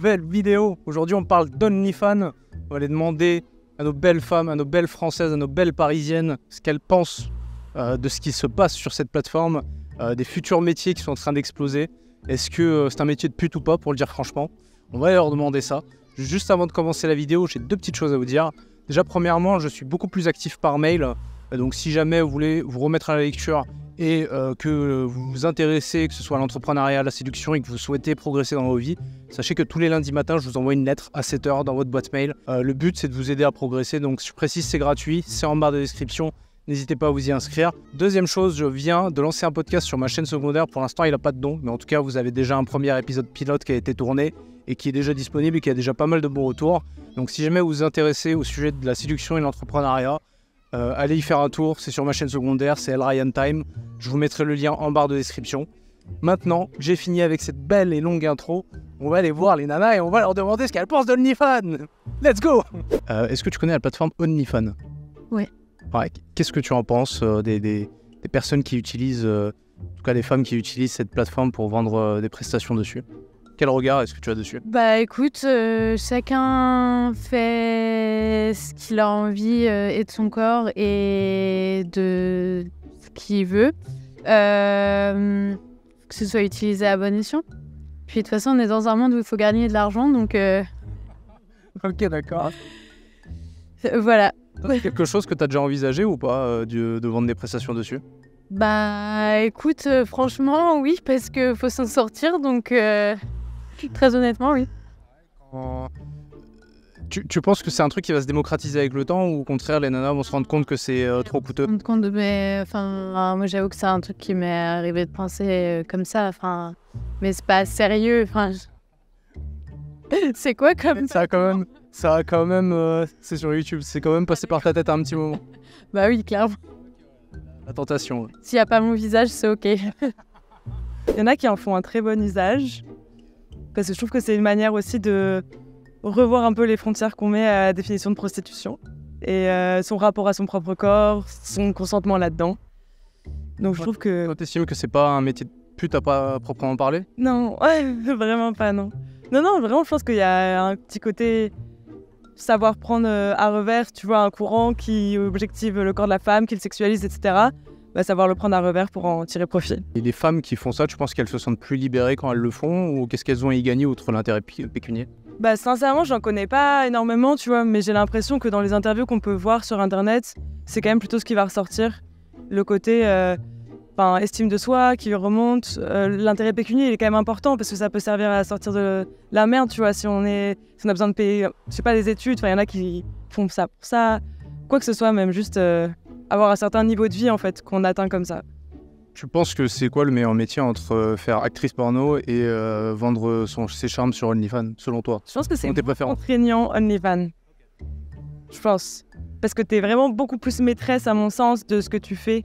nouvelle vidéo. Aujourd'hui, on parle d'OnlyFans. On va aller demander à nos belles femmes, à nos belles françaises, à nos belles parisiennes ce qu'elles pensent de ce qui se passe sur cette plateforme, des futurs métiers qui sont en train d'exploser. Est-ce que c'est un métier de pute ou pas, pour le dire franchement? On va leur demander ça. Juste avant de commencer la vidéo, j'ai deux petites choses à vous dire. Déjà, premièrement, je suis beaucoup plus actif par mail. Donc si jamais vous voulez vous remettre à la lecture et que vous vous intéressez, que ce soit à l'entrepreneuriat, à la séduction et que vous souhaitez progresser dans vos vies, sachez que tous les lundis matins, je vous envoie une lettre à 7h dans votre boîte mail. Le but, c'est de vous aider à progresser. Donc je précise, c'est gratuit, c'est en barre de description. N'hésitez pas à vous y inscrire. Deuxième chose, je viens de lancer un podcast sur ma chaîne secondaire. Pour l'instant, il n'a pas de nom, mais en tout cas, vous avez déjà un premier épisode pilote qui a été tourné et qui est déjà disponible et qui a déjà pas mal de bons retours. Donc si jamais vous vous intéressez au sujet de la séduction et de l'entrepreneuriat, allez y faire un tour, c'est sur ma chaîne secondaire, c'est Ryan Time. Je vous mettrai le lien en barre de description. Maintenant que j'ai fini avec cette belle et longue intro, on va aller voir les nanas et on va leur demander ce qu'elles pensent d'OnlyFans. Let's go. Est-ce que tu connais la plateforme OnlyFans? Ouais. Ouais. Qu'est-ce que tu en penses des personnes qui utilisent, en tout cas des femmes qui utilisent cette plateforme pour vendre des prestations dessus? Quel regard est-ce que tu as dessus? Bah écoute, chacun fait ce qu'il a envie et de son corps et de ce qu'il veut. Que ce soit utilisé à bon escient. Puis de toute façon, on est dans un monde où il faut gagner de l'argent, donc Ok, d'accord. voilà. C'est quelque chose que tu as déjà envisagé ou pas de vendre des prestations dessus? Bah écoute, franchement, oui, parce que faut s'en sortir, donc très honnêtement, oui. Tu penses que c'est un truc qui va se démocratiser avec le temps ou au contraire les nanas vont se rendre compte que c'est trop coûteux? Me rendre compte de moi j'avoue que c'est un truc qui m'est arrivé de penser comme ça, mais c'est pas sérieux, c'est quoi comme Ça a quand même c'est sur YouTube, c'est quand même passé par ta tête à un petit moment. Bah oui, clairement. La tentation. S'il y a pas mon visage, c'est ok. Il y en a qui en font un très bon usage, parce que je trouve que c'est une manière aussi de revoir un peu les frontières qu'on met à la définition de prostitution et son rapport à son propre corps, son consentement là-dedans. Donc je trouve que... Toi, t'estimes que c'est pas un métier de pute à pas proprement parler? Non, ouais, vraiment pas, non. Non, vraiment, je pense qu'il y a un petit côté savoir prendre à revers, tu vois, un courant qui objective le corps de la femme, qui le sexualise, etc. Bah, savoir le prendre à revers pour en tirer profit. Et les femmes qui font ça, tu penses qu'elles se sentent plus libérées quand elles le font ou qu'est-ce qu'elles ont à y gagner outre l'intérêt pécunier? Bah sincèrement, j'en connais pas énormément, tu vois, mais j'ai l'impression que dans les interviews qu'on peut voir sur internet, c'est quand même plutôt ce qui va ressortir. Le côté estime de soi qui remonte, l'intérêt pécunier il est quand même important parce que ça peut servir à sortir de la merde, tu vois, si on a besoin de payer, je sais pas, les études, il y en a qui font ça pour ça, quoi que ce soit, même juste avoir un certain niveau de vie en fait qu'on atteint comme ça. Tu penses que c'est quoi le meilleur métier entre faire actrice porno et vendre ses charmes sur OnlyFans, selon toi? Je pense que c'est tes préférences? contraignant OnlyFans. Je pense. Parce que t'es vraiment beaucoup plus maîtresse, à mon sens, de ce que tu fais.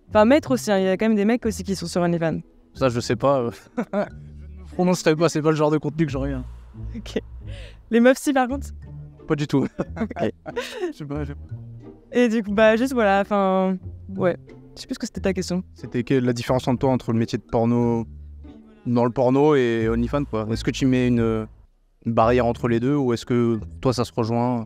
Enfin, maître aussi, hein. Il y a quand même des mecs aussi qui sont sur OnlyFans. Ça, je sais pas. Je ne prononcerai pas, c'est pas le genre de contenu que j'aurais. Ok. Les meufs, si, par contre? Pas du tout. Ok. Je sais pas. Et du coup, juste voilà, ouais. Je sais plus ce que c'était ta question. C'était la différence entre toi entre le métier de porno dans le porno et OnlyFans, quoi. Est-ce que tu mets une barrière entre les deux ou est-ce que toi ça se rejoint?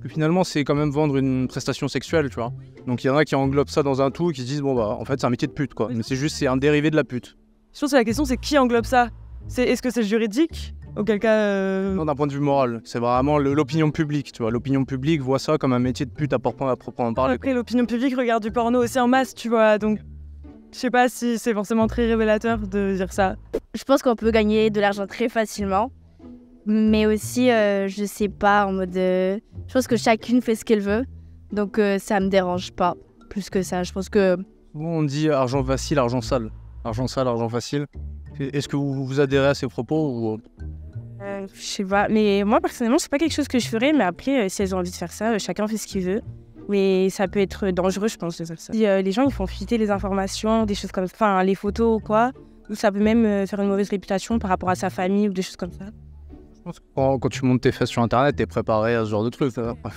Que finalement c'est quand même vendre une prestation sexuelle, tu vois. Donc il y en a qui englobent ça dans un tout et qui se disent bon bah en fait c'est un métier de pute, quoi. Mais c'est un dérivé de la pute. Je pense que la question c'est qui englobe ça? Est-ce que c'est juridique? Auquel cas... Non, d'un point de vue moral, c'est vraiment l'opinion publique, tu vois. L'opinion publique voit ça comme un métier de pute à proprement parler. Après, l'opinion publique regarde du porno aussi en masse, tu vois, donc je sais pas si c'est forcément très révélateur de dire ça. Je pense qu'on peut gagner de l'argent très facilement, mais aussi, je sais pas, en mode... je pense que chacune fait ce qu'elle veut, donc ça me dérange pas plus que ça. Je pense que... On dit argent facile, argent sale. Argent sale, argent facile. Est-ce que vous adhérez à ces propos ou... Je sais pas, mais moi personnellement c'est pas quelque chose que je ferais, mais après si elles ont envie de faire ça, chacun fait ce qu'il veut. Mais ça peut être dangereux je pense de faire ça. Si les gens ils font fuiter les informations, des choses comme ça, enfin les photos ou quoi, ou ça peut même faire une mauvaise réputation par rapport à sa famille ou des choses comme ça. Je pense que quand tu montes tes fesses sur internet, t'es préparé à ce genre de truc.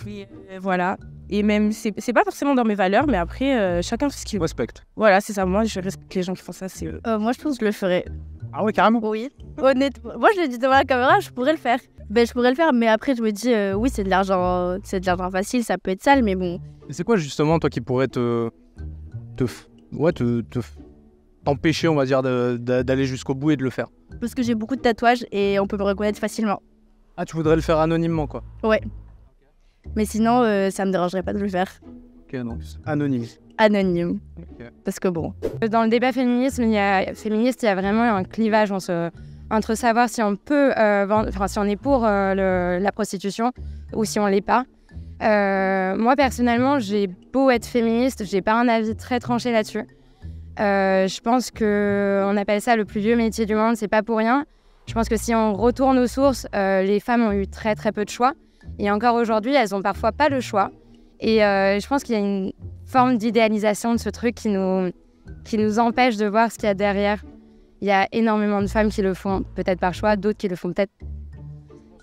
Oui, voilà. Et même c'est pas forcément dans mes valeurs, mais après chacun fait ce qu'il veut. Respecte. Voilà, c'est ça, moi je respecte les gens qui font ça, c'est eux. Moi, je pense que je le ferais. Ah ouais, carrément. Oui, honnêtement. Moi, je le dis devant la caméra, je pourrais le faire. Ben, je pourrais le faire, mais après, je me dis, oui, c'est de l'argent facile, ça peut être sale, mais bon. Et c'est quoi justement, toi, qui pourrait t'empêcher, on va dire, d'aller jusqu'au bout et de le faire? Parce que j'ai beaucoup de tatouages et on peut me reconnaître facilement. Ah, tu voudrais le faire anonymement, quoi. Ouais. Mais sinon, ça me dérangerait pas de le faire. Ok, donc anonyme. Anonyme. Ok. Parce que bon. Dans le débat féministe, il y a vraiment un clivage entre savoir si on peut, si on est pour la prostitution ou si on l'est pas. Moi, personnellement, j'ai beau être féministe, j'ai pas un avis très tranché là-dessus. Je pense qu'on appelle ça le plus vieux métier du monde, c'est pas pour rien. Je pense que si on retourne aux sources, les femmes ont eu très très peu de choix. Et encore aujourd'hui, elles ont parfois pas le choix. Et je pense qu'il y a une forme d'idéalisation de ce truc qui nous empêche de voir ce qu'il y a derrière. Il y a énormément de femmes qui le font peut-être par choix, d'autres qui le font peut-être.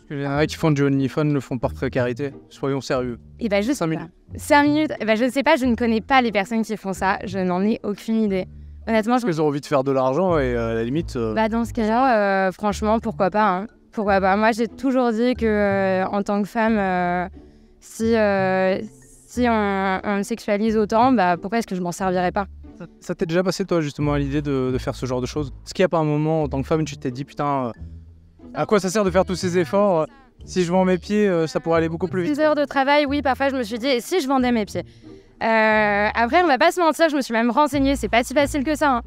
Il y en a qui font du OnlyFans, le font par précarité. Soyons sérieux. Et ben je sais 5 pas. minutes. 5 minutes, je ne sais pas, je ne connais pas les personnes qui font ça, je n'en ai aucune idée. Honnêtement, Parce qu'elles ont envie de faire de l'argent et à la limite... dans ce cas-là, franchement, pourquoi pas, hein. Pourquoi pas. Moi, j'ai toujours dit que en tant que femme, si on me sexualise autant, pourquoi est-ce que je m'en servirais pas? Ça t'est déjà passé, toi, justement, à l'idée de faire ce genre de choses? Est-ce qu'il n'y a pas un moment, en tant que femme, tu t'es dit, putain, à quoi ça sert de faire tous ces efforts? Si je vends mes pieds, ça pourrait aller beaucoup plus vite. 10 heures de travail, oui, parfois je me suis dit, et si je vendais mes pieds? Après, on va pas se mentir, je me suis même renseignée, c'est pas si facile que ça, hein.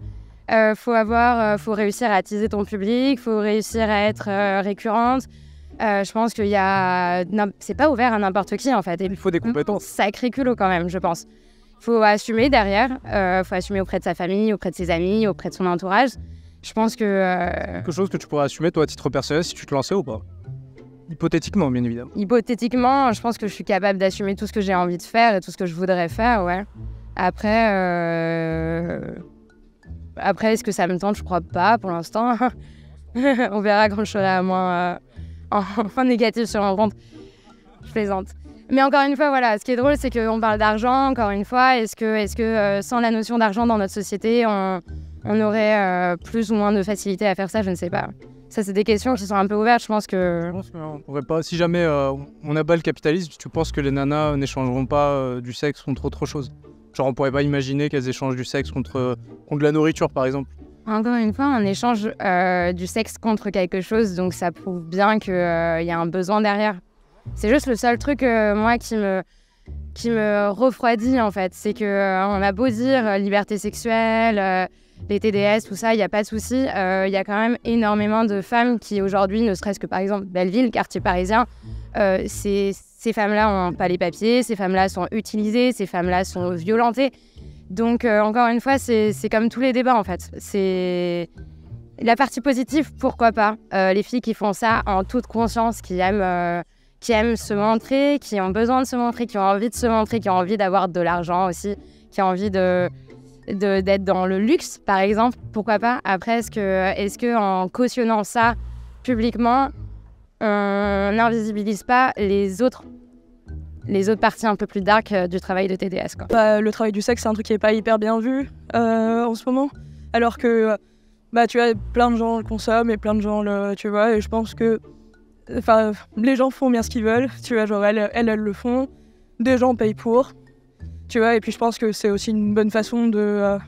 Faut réussir à attiser ton public, faut réussir à être récurrente. Je pense qu'il y a... C'est pas ouvert à n'importe qui, en fait. Et Il faut des compétences. sacré culot quand même, je pense. Faut assumer derrière, faut assumer auprès de sa famille, auprès de ses amis, auprès de son entourage. Je pense que... Quelque chose que tu pourrais assumer, toi, à titre personnel, si tu te lançais ou pas? Hypothétiquement, bien évidemment. Hypothétiquement, je pense que je suis capable d'assumer tout ce que j'ai envie de faire et tout ce que je voudrais faire, ouais. Après, est-ce que ça me tente? Je crois pas pour l'instant. On verra quand je serai à moins en négatif sur mon compte. Je plaisante. Mais encore une fois, voilà, ce qui est drôle, c'est qu'on parle d'argent, encore une fois. Est-ce que sans la notion d'argent dans notre société, on aurait plus ou moins de facilité à faire ça? Je ne sais pas. Ça, c'est des questions qui sont un peu ouvertes. Je pense qu'on pourrait pas. Si jamais on abat le capitalisme, tu penses que les nanas n'échangeront pas du sexe contre autre chose? Genre, on pourrait pas imaginer qu'elles échangent du sexe contre de la nourriture, par exemple. Encore une fois, on échange du sexe contre quelque chose, donc ça prouve bien qu'il y a un besoin derrière. C'est juste le seul truc, moi, qui me refroidit, en fait. C'est qu'on a beau dire liberté sexuelle, les TDS, tout ça, il n'y a pas de souci. Il y a quand même énormément de femmes qui, aujourd'hui, ne serait-ce que, par exemple, Belleville, quartier parisien, ces femmes-là n'ont pas les papiers, ces femmes-là sont utilisées, ces femmes-là sont violentées. Donc, encore une fois, c'est comme tous les débats, en fait. C'est la partie positive, pourquoi pas. Les filles qui font ça en toute conscience, qui aiment se montrer, qui ont besoin de se montrer, qui ont envie de se montrer, qui ont envie d'avoir de l'argent aussi, qui ont envie d'être dans le luxe, par exemple, pourquoi pas. Après, est-ce que en cautionnant ça publiquement, on n'invisibilise pas les autres parties un peu plus dark du travail de TDS, quoi. Le travail du sexe, c'est un truc qui est pas hyper bien vu en ce moment, alors que tu vois, plein de gens le consomment et plein de gens tu vois, et je pense que les gens font bien ce qu'ils veulent, tu vois, genre elles le font, des gens payent pour, tu vois, et puis je pense que c'est aussi une bonne façon de...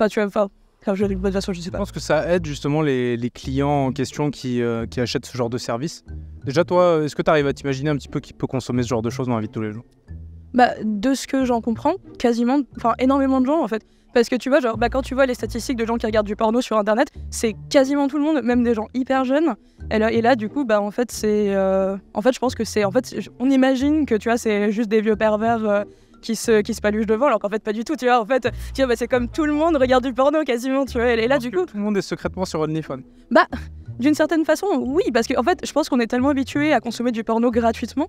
une bonne façon, je sais Je pas. pense que ça aide justement les clients en question qui achètent ce genre de service. Déjà, toi, est-ce que tu arrives à t'imaginer un petit peu qui peut consommer ce genre de choses dans la vie de tous les jours? De ce que j'en comprends, quasiment, énormément de gens en fait. Parce que tu vois, genre, quand tu vois les statistiques de gens qui regardent du porno sur internet, c'est quasiment tout le monde, même des gens hyper jeunes. Et là, du coup, en fait, c'est. En fait, je pense que c'est. En fait, on imagine que tu vois, c'est juste des vieux pervers qui se paluchent devant, alors qu'en fait, pas du tout, tu vois. En fait, tu vois, c'est comme tout le monde regarde du porno quasiment, tu vois. Et là, du coup. Tout le monde est secrètement sur OnlyFans. D'une certaine façon, oui, parce qu'en fait, je pense qu'on est tellement habitué à consommer du porno gratuitement.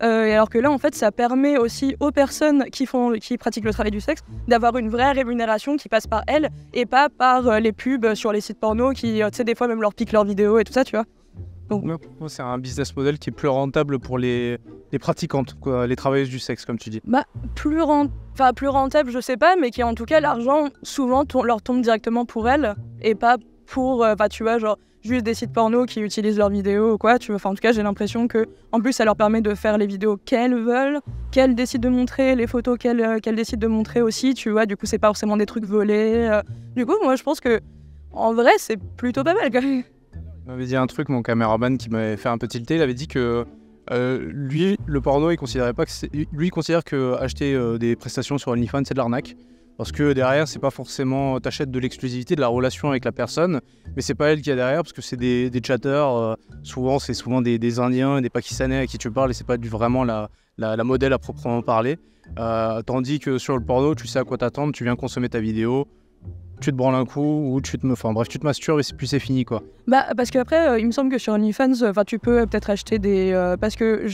Et alors que là, en fait, ça permet aussi aux personnes qui pratiquent le travail du sexe d'avoir une vraie rémunération qui passe par elles et pas par les pubs sur les sites porno qui, tu sais, des fois même leur piquent leurs vidéos et tout ça, tu vois. Donc, c'est un business model qui est plus rentable pour les pratiquantes, quoi, les travailleuses du sexe, comme tu dis. Plus rentable, je sais pas, mais qui en tout cas, l'argent souvent leur tombe directement pour elles et pas pour, tu vois, genre juste des sites porno qui utilisent leurs vidéos ou quoi, tu vois. Enfin, en tout cas, j'ai l'impression que, en plus, ça leur permet de faire les vidéos qu'elles veulent, qu'elles décident de montrer, les photos qu'elles décident de montrer aussi, tu vois. Du coup, c'est pas forcément des trucs volés. Du coup, moi, je pense que, en vrai, c'est plutôt pas mal, quand même. Il m'avait dit un truc, mon caméraman, qui m'avait fait un peu tilter. Il avait dit que lui, le porno, il considérait pas que lui, il considère que acheter des prestations sur OnlyFans, c'est de l'arnaque. Parce que derrière, c'est pas forcément t'achètes de l'exclusivité, de la relation avec la personne, mais c'est pas elle qui a derrière, parce que c'est des chatteurs. Souvent, c'est souvent des Indiens, des Pakistanais à qui tu parles, et c'est pas vraiment la modèle à proprement parler. Tandis que sur le porno, tu sais à quoi t'attendre, tu viens consommer ta vidéo, tu te branles un coup, ou tu te masturbes et c'est fini, quoi. Parce qu'après, il me semble que sur OnlyFans, tu peux peut-être acheter des... parce que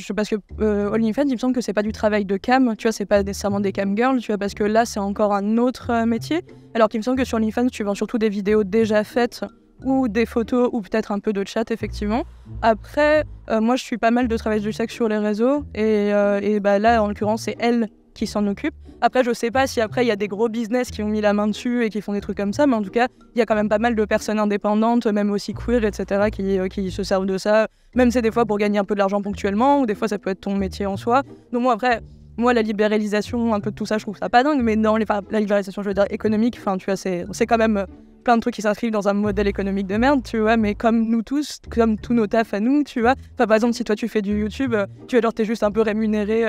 OnlyFans, il me semble que c'est pas du travail de cam, tu vois, c'est pas nécessairement des cam girls, tu vois, parce que là, c'est encore un autre métier. Alors qu'il me semble que sur OnlyFans, tu vends surtout des vidéos déjà faites, ou des photos, ou peut-être un peu de chat, effectivement. Après, moi, je suis pas mal de travail du sexe sur les réseaux, et là, en l'occurrence, c'est elle qui s'en occupe. Après, je sais pas si après il y a des gros business qui ont mis la main dessus et qui font des trucs comme ça, mais en tout cas, il y a quand même pas mal de personnes indépendantes, même aussi queer, etc., qui se servent de ça. Même c'est des fois pour gagner un peu de l'argent ponctuellement, ou des fois ça peut être ton métier en soi. Donc moi, la libéralisation, un peu de tout ça, je trouve ça pas dingue, mais dans la libéralisation, je veux dire, économique, enfin, tu vois, c'est quand même plein de trucs qui s'inscrivent dans un modèle économique de merde, tu vois, mais comme nous tous, comme tous nos tafs à nous, tu vois. Enfin, par exemple, si toi tu fais du YouTube, t'es juste un peu rémunéré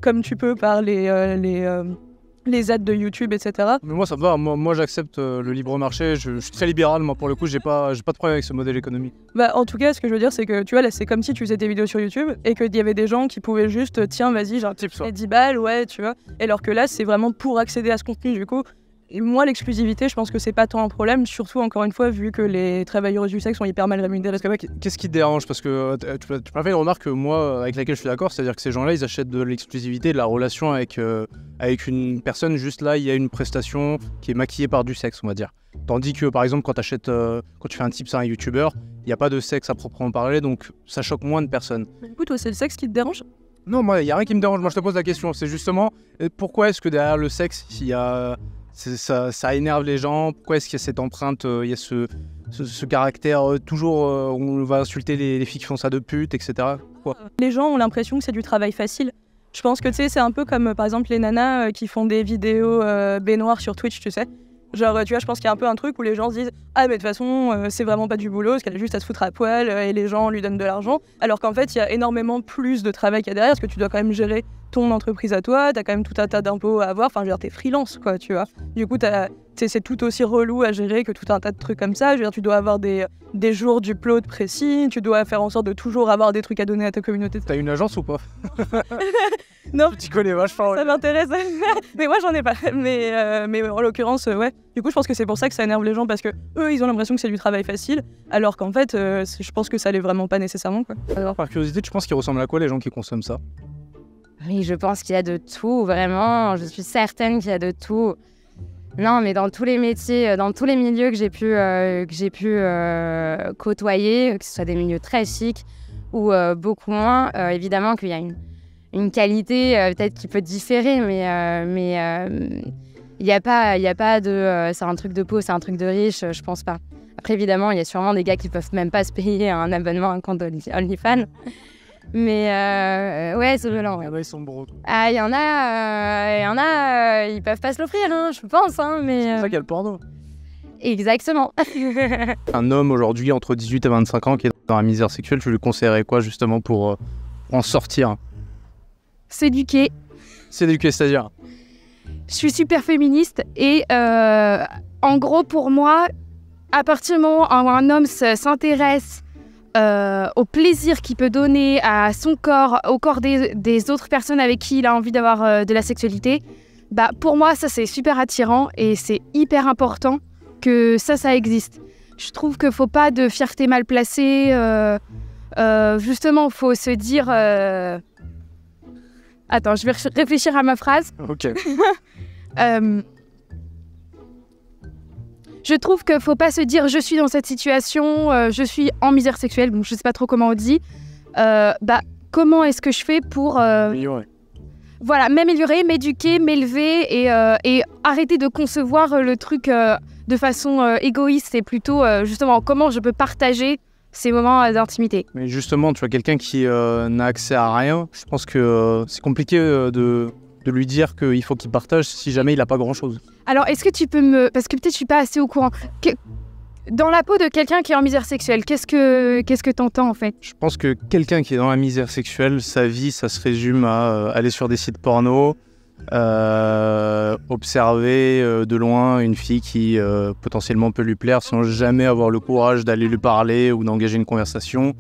comme tu peux par les ads de YouTube, etc. Mais moi ça me va, moi j'accepte le libre marché, je suis très libéral, moi pour le coup j'ai pas de problème avec ce modèle économique. En tout cas, ce que je veux dire, c'est que tu vois, là c'est comme si tu faisais des vidéos sur YouTube et qu'il y avait des gens qui pouvaient juste, tiens, vas-y, genre, 10 balles, ouais, tu vois. Et alors que là, c'est vraiment pour accéder à ce contenu, du coup. Et moi, l'exclusivité, je pense que c'est pas tant un problème, surtout encore une fois, vu que les travailleurs du sexe sont hyper mal rémunérés. Qu'est-ce qui te dérange? Parce que tu m'as fait une remarque que moi, avec laquelle je suis d'accord, c'est-à-dire que ces gens-là, ils achètent de l'exclusivité, de la relation avec une personne, juste là, il y a une prestation qui est maquillée par du sexe, on va dire. Tandis que, par exemple, quand tu fais un tips à un youtubeur, il n'y a pas de sexe à proprement parler, donc ça choque moins de personnes. Du coup, toi, c'est le sexe qui te dérange? Non, moi, il n'y a rien qui me dérange, moi je te pose la question, c'est justement, pourquoi est-ce que derrière le sexe, il y a... Ça énerve les gens. Pourquoi est-ce qu'il y a cette empreinte, il y a ce caractère toujours où on va insulter les filles qui font ça de pute, etc. Pourquoi ? Les gens ont l'impression que c'est du travail facile. Je pense que tu sais, c'est un peu comme par exemple les nanas qui font des vidéos baignoires sur Twitch, tu sais. Genre, tu vois, je pense qu'il y a un peu un truc où les gens se disent « Ah, mais de toute façon, c'est vraiment pas du boulot, parce qu'elle a juste à se foutre à poil et les gens lui donnent de l'argent. » Alors qu'en fait, il y a énormément plus de travail qu'il y a derrière, parce que tu dois quand même gérer ton entreprise à toi, t'as quand même tout un tas d'impôts à avoir, enfin, je veux dire, t'es freelance, quoi, tu vois. Du coup, c'est tout aussi relou à gérer que tout un tas de trucs comme ça. Je veux dire, tu dois avoir des jours d'upload précis, tu dois faire en sorte de toujours avoir des trucs à donner à ta communauté. T'as une agence ou pas? Non. Tu connais vachement. Ça m'intéresse. Mais moi, j'en ai pas. Mais en l'occurrence, ouais. Du coup, je pense que c'est pour ça que ça énerve les gens, parce que eux, ils ont l'impression que c'est du travail facile, alors qu'en fait, je pense que ça l'est vraiment pas nécessairement, quoi. Alors, par curiosité, tu penses qu'ils ressemblent à quoi les gens qui consomment ça? Oui, je pense qu'il y a de tout, vraiment. Je suis certaine qu'il y a de tout. Non, mais dans tous les métiers, dans tous les milieux que j'ai pu côtoyer, que ce soit des milieux très chics ou beaucoup moins, évidemment qu'il y a une qualité peut-être qui peut différer, mais il n'y a pas de c'est un truc de pauvre, c'est un truc de riche, je pense pas. Après, évidemment, il y a sûrement des gars qui peuvent même pas se payer un abonnement à un compte OnlyFans. Mais ouais, c'est violent. Ouais. Ils sont bros. Ah, il y en a, ils peuvent pas se l'offrir, hein, je pense. Hein, mais, c'est pour ça qu'il y a le porno. Exactement. Un homme aujourd'hui entre 18 et 25 ans qui est dans la misère sexuelle, tu lui conseillerais quoi justement pour en sortir? S'éduquer. S'éduquer, c'est-à-dire? Je suis super féministe et en gros pour moi, à partir du moment où un homme s'intéresse au plaisir qu'il peut donner à son corps, au corps des autres personnes avec qui il a envie d'avoir de la sexualité, bah pour moi ça c'est super attirant et c'est hyper important que ça existe. Je trouve qu'il ne faut pas de fierté mal placée, justement il faut se dire... Attends, je vais réfléchir à ma phrase. Ok. Je trouve qu'il ne faut pas se dire je suis dans cette situation, je suis en misère sexuelle, bon, je ne sais pas trop comment on dit. Comment est-ce que je fais pour voilà, m'améliorer, m'éduquer, m'élever et arrêter de concevoir le truc de façon égoïste et plutôt justement comment je peux partager ces moments d'intimité. Mais justement, tu vois, quelqu'un qui n'a accès à rien, je pense que c'est compliqué de lui dire qu'il faut qu'il partage si jamais il n'a pas grand-chose. Alors, est-ce que tu peux parce que peut-être je suis pas assez au courant. Dans la peau de quelqu'un qui est en misère sexuelle, qu'est-ce que t'entends en fait? Je pense que quelqu'un qui est dans la misère sexuelle, sa vie, ça se résume à aller sur des sites porno, observer de loin une fille qui potentiellement peut lui plaire sans jamais avoir le courage d'aller lui parler ou d'engager une conversation,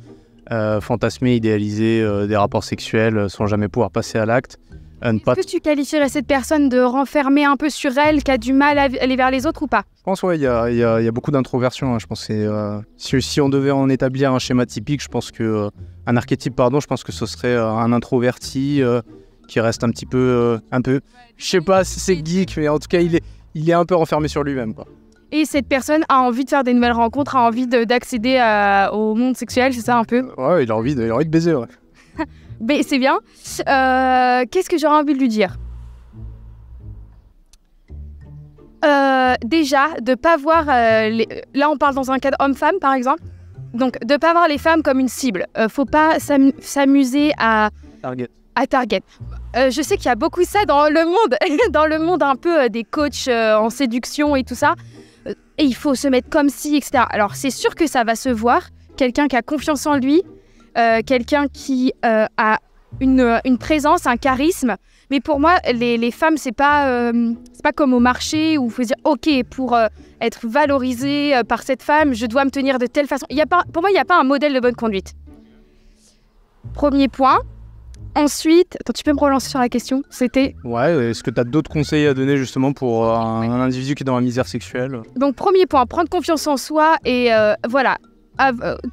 fantasmer, idéaliser des rapports sexuels sans jamais pouvoir passer à l'acte. Est-ce que tu qualifierais cette personne de renfermer un peu sur elle, qui a du mal à aller vers les autres ou pas? Je pense il y a beaucoup d'introversion. Je pense que si on devait en établir un schéma typique, je pense que un archétype, pardon, je pense que ce serait un introverti qui reste un petit peu, je sais pas si c'est geek, mais en tout cas il est un peu renfermé sur lui-même, quoi. Et cette personne a envie de faire des nouvelles rencontres, a envie d'accéder au monde sexuel, c'est ça un peu? Ouais, il a envie de baiser, ouais. Mais c'est bien. Qu'est-ce que j'aurais envie de lui dire? Déjà, de pas voir... Là, on parle dans un cadre homme-femme, par exemple. Donc, de pas voir les femmes comme une cible. Faut pas s'amuser à target. Je sais qu'il y a beaucoup ça dans le monde, dans le monde un peu des coachs en séduction et tout ça. Et il faut se mettre comme ci, etc. Alors, c'est sûr que ça va se voir. Quelqu'un qui a confiance en lui, quelqu'un qui a une présence, un charisme. Mais pour moi, les femmes, c'est pas comme au marché où il faut se dire « Ok, pour être valorisée par cette femme, je dois me tenir de telle façon. » Pour moi, il n'y a pas un modèle de bonne conduite. Premier point. Ensuite, attends, tu peux me relancer sur la question? C'était... Ouais, est-ce que tu as d'autres conseils à donner justement pour un individu qui est dans la misère sexuelle? Donc, premier point, prendre confiance en soi et voilà,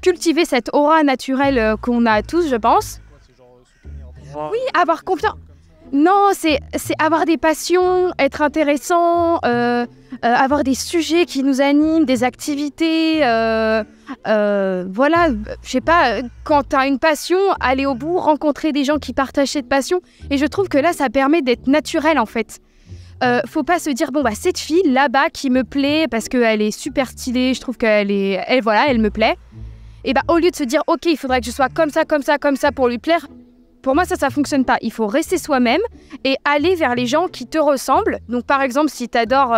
cultiver cette aura naturelle qu'on a tous, je pense. Oui, avoir confiance. Non, c'est avoir des passions, être intéressant, avoir des sujets qui nous animent, des activités. Voilà, je sais pas, quand tu as une passion, aller au bout, rencontrer des gens qui partagent cette passion. Et je trouve que là, ça permet d'être naturel en fait. Faut pas se dire, bon, bah, cette fille là-bas qui me plaît parce qu'elle est super stylée, je trouve elle me plaît. Et bah, au lieu de se dire, ok, il faudrait que je sois comme ça pour lui plaire. Pour moi, ça fonctionne pas. Il faut rester soi-même et aller vers les gens qui te ressemblent. Donc, par exemple, si tu adores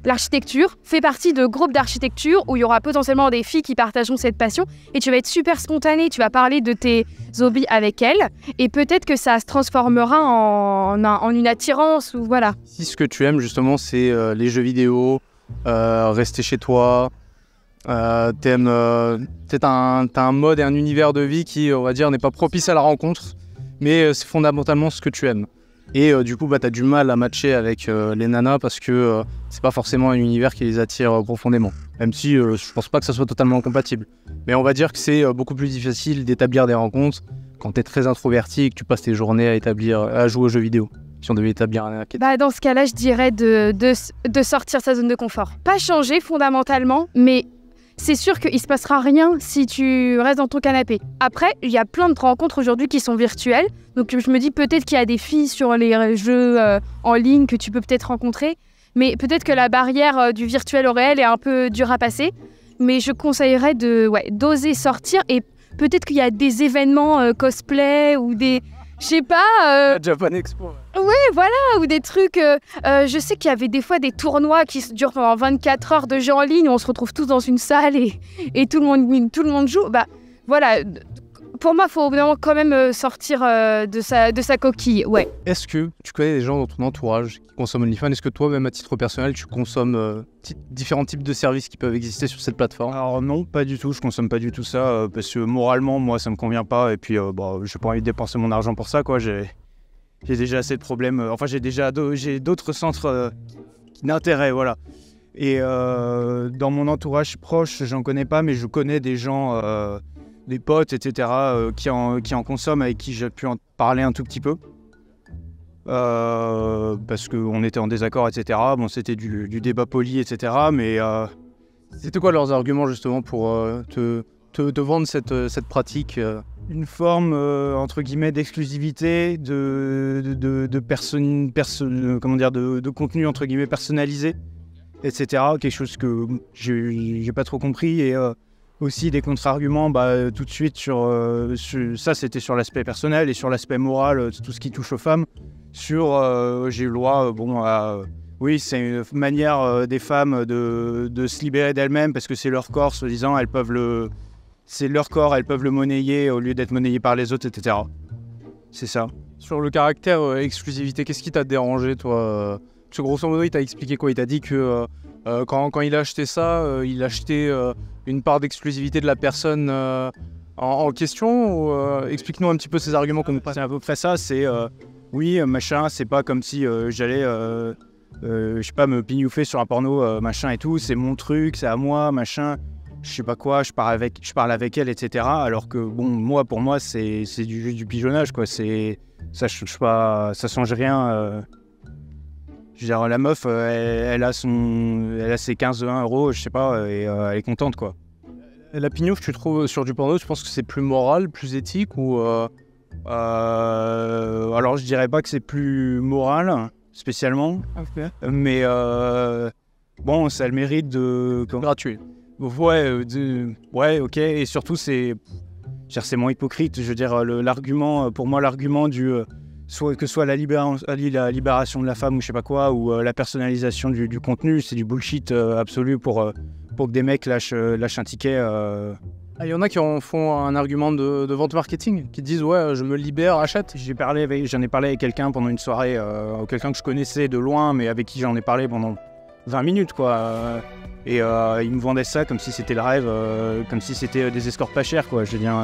l'architecture, fais partie de groupes d'architecture où il y aura potentiellement des filles qui partageront cette passion et tu vas être super spontané. Tu vas parler de tes hobbies avec elles et peut-être que ça se transformera en une attirance ou voilà. Si ce que tu aimes, justement, c'est les jeux vidéo, rester chez toi... t'as un mode et un univers de vie qui, on va dire, n'est pas propice à la rencontre, mais c'est fondamentalement ce que tu aimes. Et du coup, t'as du mal à matcher avec les nanas parce que c'est pas forcément un univers qui les attire profondément. Même si je pense pas que ça soit totalement incompatible. Mais on va dire que c'est beaucoup plus difficile d'établir des rencontres quand t'es très introverti et que tu passes tes journées à jouer aux jeux vidéo. Si on devait établir un archétype. Dans ce cas-là, je dirais de sortir sa zone de confort. Pas changer fondamentalement, mais c'est sûr qu'il ne se passera rien si tu restes dans ton canapé. Après, il y a plein de rencontres aujourd'hui qui sont virtuelles. Donc je me dis peut-être qu'il y a des filles sur les jeux en ligne que tu peux peut-être rencontrer. Mais peut-être que la barrière du virtuel au réel est un peu dure à passer. Mais je conseillerais d'oser sortir. Et peut-être qu'il y a des événements cosplay ou des... Je sais pas... Japan Expo. Ouais, voilà, ou des trucs... je sais qu'il y avait des fois des tournois qui durent pendant 24 heures de jeux en ligne où on se retrouve tous dans une salle et tout le monde joue. Bah, voilà, pour moi, il faut quand même sortir de sa coquille, ouais. Est-ce que tu connais des gens dans ton entourage qui consomment OnlyFans? Est-ce que toi, même à titre personnel, tu consommes différents types de services qui peuvent exister sur cette plateforme? Alors non, pas du tout, je consomme pas du tout ça parce que moralement, moi, ça me convient pas et puis j'ai pas envie de dépenser mon argent pour ça, quoi. J'ai déjà assez de problèmes, j'ai d'autres centres d'intérêt, voilà. Et dans mon entourage proche, j'en connais pas, mais je connais des gens, des potes, etc., qui en consomment, avec qui j'ai pu en parler un tout petit peu. Parce qu'on était en désaccord, etc. Bon, c'était du débat poli, etc. Mais c'était quoi leurs arguments justement pour te vendre cette pratique Une forme, entre guillemets, d'exclusivité, de contenu, entre guillemets, personnalisé. etc. Quelque chose que j'ai pas trop compris. Et aussi des contre-arguments tout de suite sur ça, c'était sur l'aspect personnel, et sur l'aspect moral, tout ce qui touche aux femmes. J'ai eu le droit, oui, c'est une manière des femmes de se libérer d'elles-mêmes, parce que c'est leur corps, soi-disant, c'est leur corps, elles peuvent le monnayer au lieu d'être monnayées par les autres, etc. C'est ça. Sur le caractère exclusivité, qu'est-ce qui t'a dérangé, toi? Parce que grosso modo, il t'a expliqué quoi? Il t'a dit que quand il a acheté ça, il achetait une part d'exclusivité de la personne en question, ou explique-nous un petit peu ces arguments qu'on nous passe. C'est à peu près ça, c'est oui, machin, c'est pas comme si j'allais, je sais pas, me pignouffer sur un porno, machin et tout, c'est mon truc, c'est à moi, machin, je sais pas quoi, je parle avec elle, etc. Alors que, bon, pour moi, c'est juste du pigeonnage, quoi, ça change pas, ça change rien. Je veux dire, la meuf, elle a ses 15-20 euros, je sais pas, et elle est contente, quoi. La pignouf, tu trouves sur du porno, tu penses que c'est plus moral, plus éthique, ou alors, je dirais pas que c'est plus moral, spécialement, mais bon, ça a le mérite de... gratuit. Ouais, ok, et surtout, c'est moins hypocrite. Je veux dire, l'argument, pour moi, l'argument du... que ce soit la libération de la femme ou je sais pas quoi, ou la personnalisation du contenu, c'est du bullshit absolu pour que des mecs lâchent un ticket. Il y en a qui en font un argument de vente marketing, qui disent ouais, je me libère, achète. J'en ai parlé avec quelqu'un pendant une soirée, quelqu'un que je connaissais de loin, mais avec qui j'en ai parlé pendant 20 minutes, quoi. Et il me vendait ça comme si c'était le rêve, comme si c'était des escortes pas chères, quoi. Je veux dire,